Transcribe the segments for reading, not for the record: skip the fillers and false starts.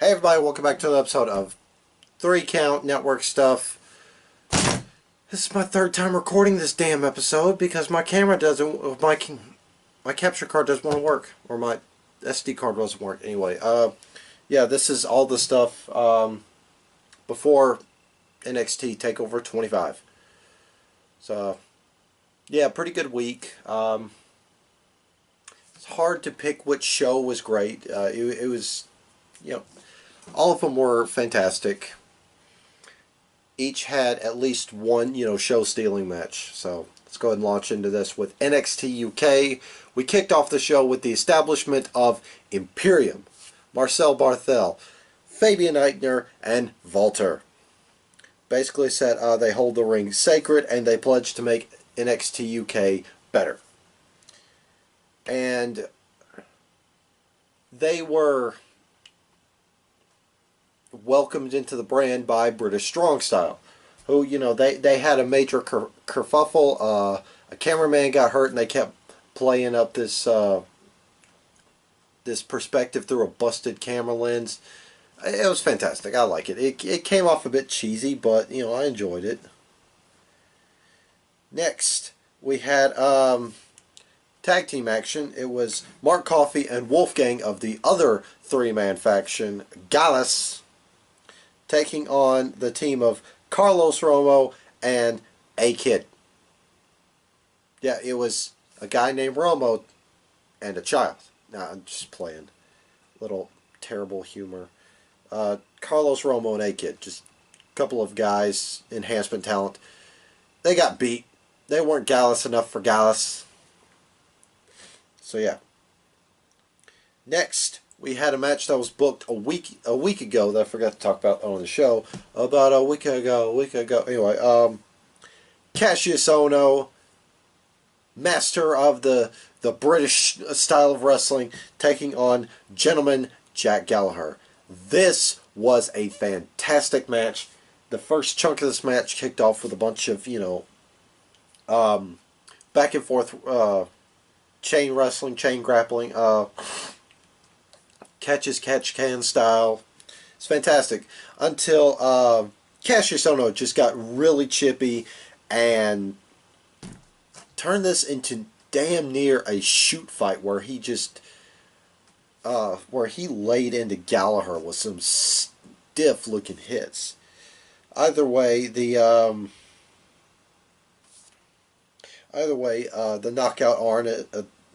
Hey everybody, welcome back to another episode of 3 Count Network Stuff. This is my third time recording this damn episode because my camera doesn't, my capture card doesn't want to work, or my SD card doesn't work. Anyway, yeah, this is all the stuff before NXT Takeover 25. So, yeah, pretty good week. It's hard to pick which show was great. It was, you know, all of them were fantastic. Each had at least one, show-stealing match. So let's go ahead and launch into this with NXT UK. We kicked off the show with the establishment of Imperium, Marcel Barthel, Fabian Eichner, and Walter. Basically said they hold the ring sacred and they pledge to make NXT UK better. And they were welcomed into the brand by British Strong Style, who, they had a major kerfuffle. A cameraman got hurt and they kept playing up this this perspective through a busted camera lens. It was fantastic. I like it. It came off a bit cheesy, but I enjoyed it. Next, we had tag team action. It was Mark Coffey and Wolfgang of the other three-man faction, Gallus, taking on the team of Carlos Romo and A-Kid. Yeah, it was a guy named Romo and a child. Nah, I'm just playing. Little terrible humor. Carlos Romo and A-Kid, just a couple of guys, enhancement talent. They got beat. They weren't Gallus enough for Gallus. So yeah. Next, we had a match that was booked a week ago that I forgot to talk about on the show. About a week ago. Anyway, Cassius Ohno, master of the British style of wrestling, taking on Gentleman Jack Gallagher. This was a fantastic match. The first chunk of this match kicked off with a bunch of, back and forth chain wrestling, chain grappling, catch-can style. It's fantastic. Until Cassius Ohno just got really chippy and turned this into damn near a shoot fight where he just laid into Gallagher with some stiff looking hits. Either way, the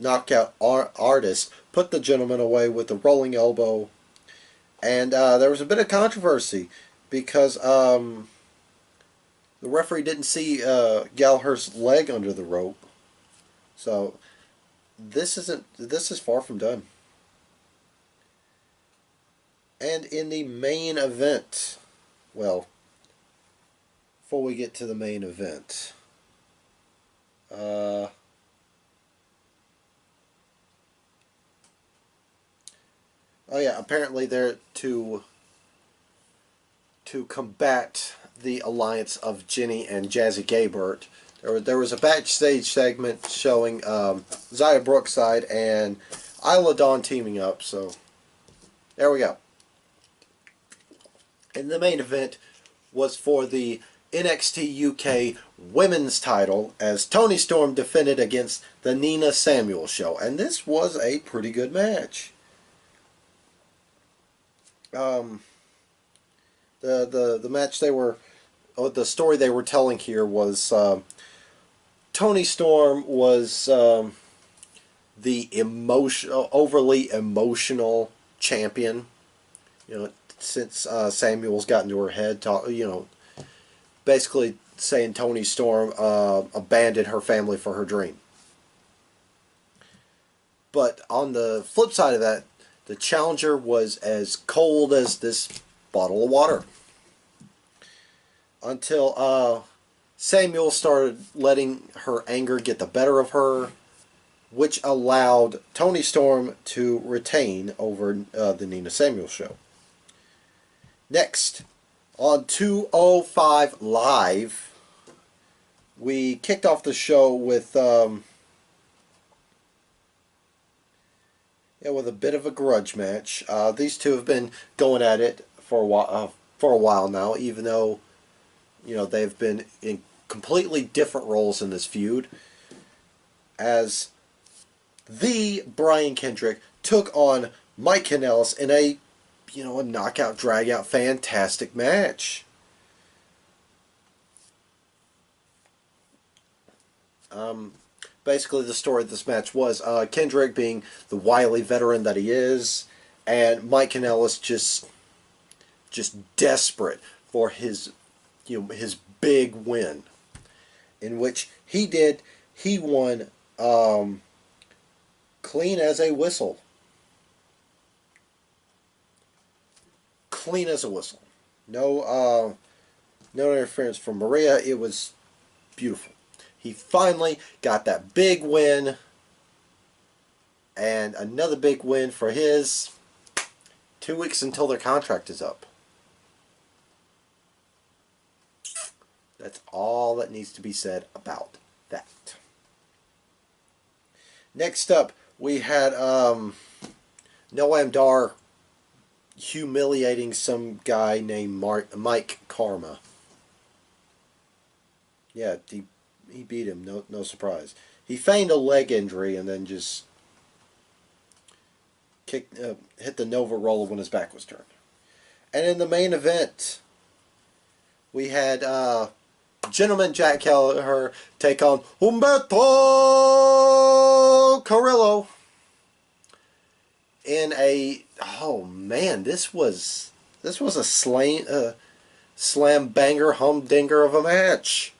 knockout artist put the gentleman away with the rolling elbow, and there was a bit of controversy because the referee didn't see Gallagher's leg under the rope. So this is far from done. And in the main event, well, before we get to the main event, oh yeah, apparently they're to combat the alliance of Jenny and Jazzy Gabert. There was a backstage segment showing Zaya Brookside and Isla Dawn teaming up, so there we go. And the main event was for the NXT UK Women's title as Toni Storm defended against the Nina Samuel Show, and this was a pretty good match. The match the story they were telling here was Toni Storm was the overly emotional champion. Since Samuel's got into her head, basically saying Toni Storm abandoned her family for her dream. But on the flip side of that, the challenger was as cold as this bottle of water. Until Samuel started letting her anger get the better of her, which allowed Toni Storm to retain over the Nina Samuel Show. Next, on 205 Live, we kicked off the show with Yeah, with a bit of a grudge match. These two have been going at it for a while now, even though they've been in completely different roles in this feud. As the Brian Kendrick took on Mike Kanellis in a knockout drag out fantastic match. Um, Basically, the story of this match was Kendrick being the wily veteran that he is, and Mike Kanellis just desperate for his big win, in which he won clean as a whistle, clean as a whistle. No interference from Maria. It was beautiful. He finally got that big win, and another big win for his 2 weeks until their contract is up. That's all that needs to be said about that. Next up, we had Noam Dar humiliating some guy named Mike Karma. Yeah, he beat him. No surprise. He feigned a leg injury and then just hit the Nova roller when his back was turned. And in the main event, we had Gentleman Jack Gallagher take on Humberto Carrillo in a this was a slam banger humdinger of a match.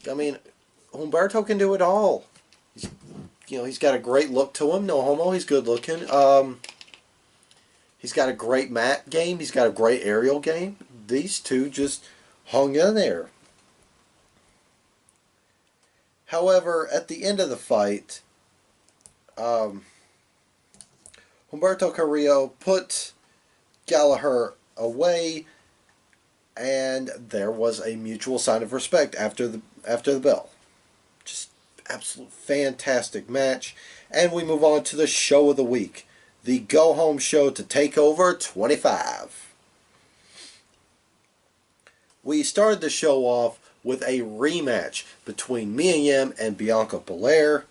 I mean, Humberto can do it all. He's got a great look to him. No homo, he's good looking. He's got a great mat game. He's got a great aerial game. These two just hung in there. However, at the end of the fight, Humberto Carrillo put Gallagher away, and there was a mutual sign of respect after the bell. Just absolute fantastic match. And we move on to the show of the week, the go home show to Takeover 25. We started the show off with a rematch between Mia Yim and Bianca Belair.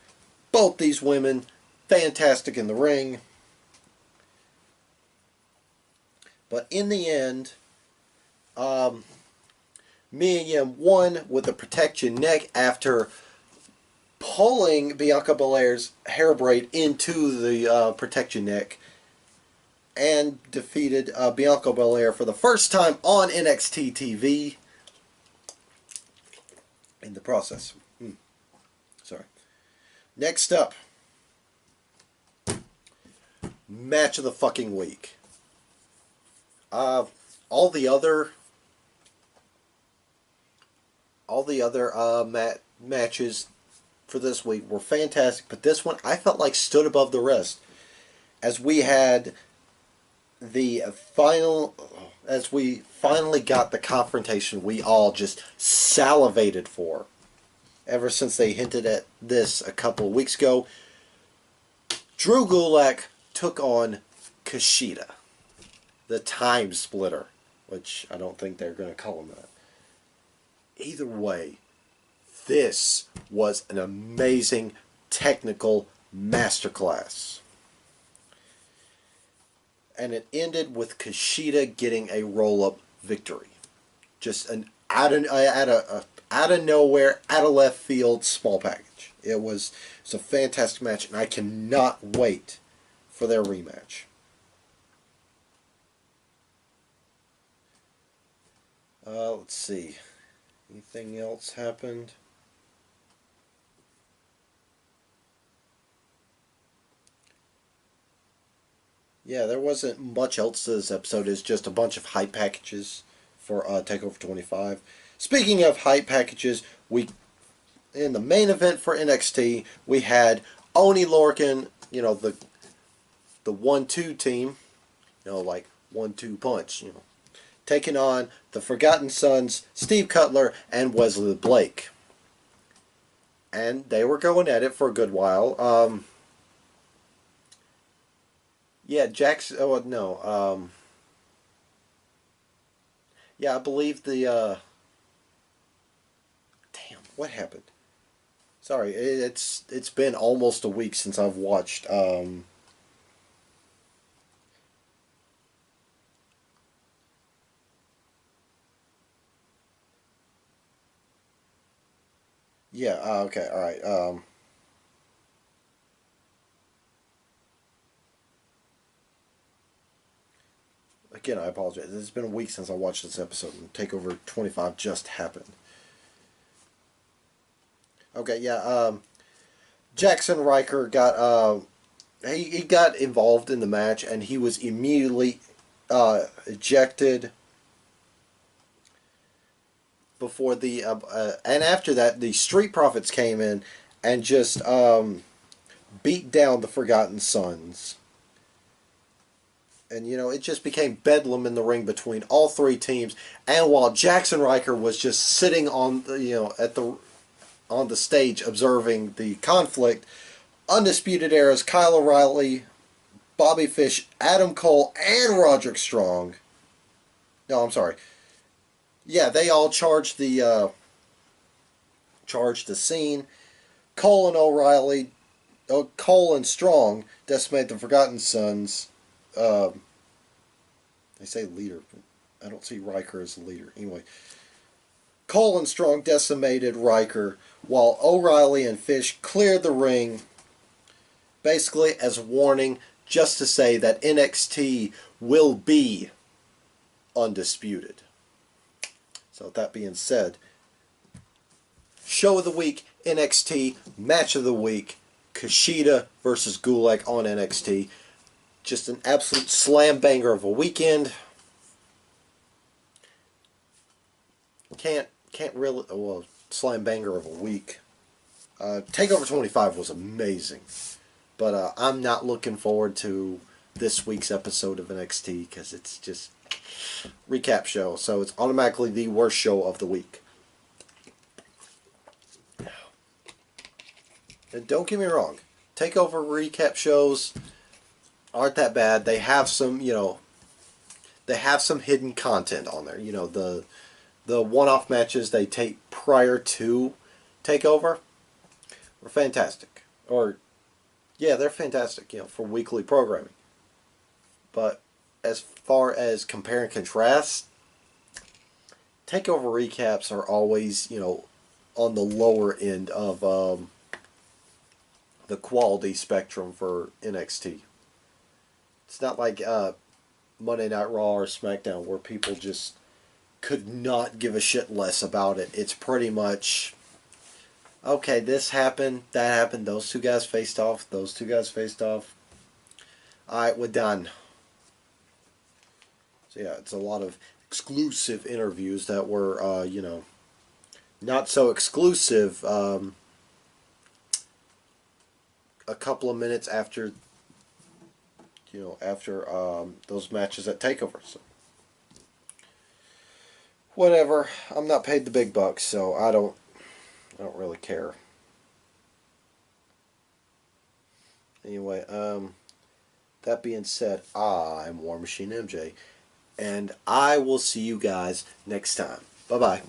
Both these women fantastic in the ring. But in the end, Mia Yim won with a protection neck after pulling Bianca Belair's hair braid into the protection neck, and defeated Bianca Belair for the first time on NXT TV in the process. Sorry. Next up, match of the fucking week. All the other matches for this week were fantastic, but this one I felt like stood above the rest, as we finally got the confrontation we all just salivated for ever since they hinted at this a couple of weeks ago. Drew Gulak took on Kushida, the Time Splitter, which I don't think they're going to call him that. Either way, this was an amazing technical masterclass. And it ended with Kushida getting a roll-up victory. Just an out of nowhere, out of left field small package. It's a fantastic match, and I cannot wait for their rematch. Let's see. Anything else happened? Yeah, there wasn't much else to this episode. It's just a bunch of hype packages for Takeover 25. Speaking of hype packages, in the main event for NXT, we had Oni Lorcan, the 1-2 team, like 1-2 punch, taking on the Forgotten Sons, Steve Cutler and Wesley Blake. And they were going at it for a good while. Yeah, Jackson. Oh no. Yeah, I believe the. Damn, what happened? Sorry, it's been almost a week since I've watched. Yeah. Okay. All right. Again, I apologize. It's been a week since I watched this episode, and Takeover 25 just happened. Okay. Yeah. Jackson Riker got he got involved in the match, and he was immediately ejected before the and after that the Street Profits came in and just beat down the Forgotten Sons. And it just became bedlam in the ring between all three teams. And while Jackson Riker was just sitting on the at the on the stage observing the conflict, Undisputed Era's Kyle O'Reilly, Bobby Fish, Adam Cole, and Roderick Strong. No, I'm sorry. Yeah, they all charged the scene. Cole and O'Reilly, Cole and Strong decimate the Forgotten Sons. Um, they say leader. I don't see Riker as the leader. Anyway, Cole and Strong decimated Riker, while O'Reilly and Fish cleared the ring, basically as a warning, just to say that NXT will be undisputed. So, with that being said, show of the week, NXT, match of the week, Kushida versus Gulak on NXT. Just an absolute slam banger of a weekend. Can't really well slam banger of a week. Takeover 25 was amazing, but I'm not looking forward to this week's episode of NXT because it's just recap show, so it's automatically the worst show of the week. And don't get me wrong, Takeover recap shows aren't that bad. They have some, they have some hidden content on there. The one-off matches they take prior to Takeover were fantastic. Or yeah, they're fantastic, for weekly programming. But as far as compare and contrast, Takeover recaps are always, on the lower end of the quality spectrum for NXT. It's not like Monday Night Raw or SmackDown where people just could not give a shit less about it. It's pretty much okay, this happened, that happened, those two guys faced off, those two guys faced off. Alright, we're done. So yeah, it's a lot of exclusive interviews that were, not so exclusive a couple of minutes after, those matches at Takeover. So whatever. I'm not paid the big bucks, so I don't really care. Anyway, that being said, I'm War Machine MJ, and I will see you guys next time. Bye bye.